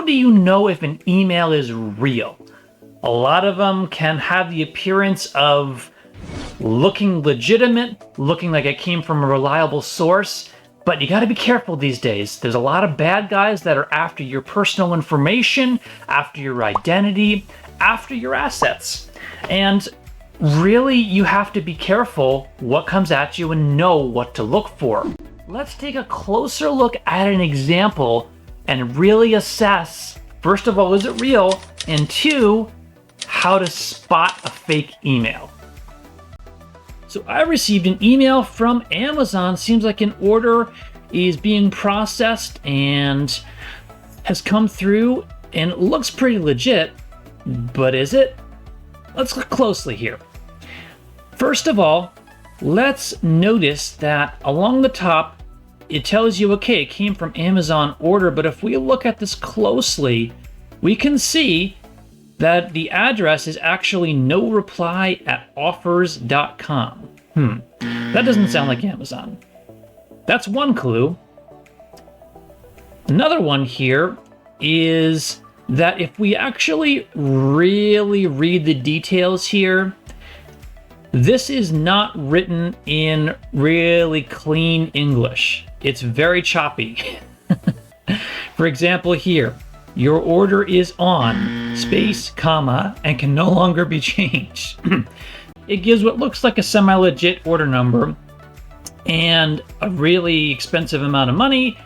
do you know if an email is real? A lot of them can have the appearance of looking legitimate, looking like it came from a reliable source, but you got to be careful these days. There's a lot of bad guys that are after your personal information, after your identity, after your assets. And really, you have to be careful what comes at you and know what to look for. Let's take a closer look at an example and really assess, first of all, is it real? And two, how to spot a fake email. So I received an email from Amazon. Seems like an order is being processed and has come through, and it looks pretty legit, but is it? Let's look closely here. First of all, let's notice that along the top, it tells you, okay, it came from Amazon order, but if we look at this closely, we can see that the address is actually noreply@offers.com. That doesn't sound like Amazon. That's one clue. Another one here is that if we actually really read the details here, this is not written in really clean English. It's very choppy. For example, here, your order is on, space, comma, and can no longer be changed. It gives what looks like a semi-legit order number and a really expensive amount of money,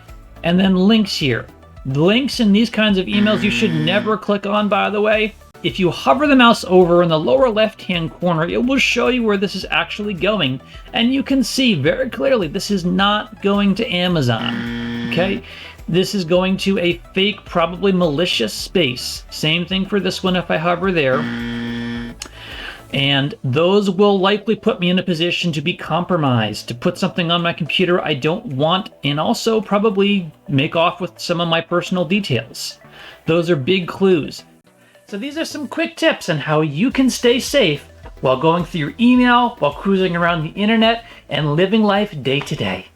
and then links here. Links in these kinds of emails you should never click on, by the way. If you hover the mouse over in the lower left-hand corner, it will show you where this is actually going, and you can see very clearly this is not going to Amazon, okay? This is going to a fake, probably malicious space. Same thing for this one if I hover there. And those will likely put me in a position to be compromised, to put something on my computer I don't want, and also probably make off with some of my personal details. Those are big clues. So these are some quick tips on how you can stay safe while going through your email, while cruising around the internet, and living life day to day.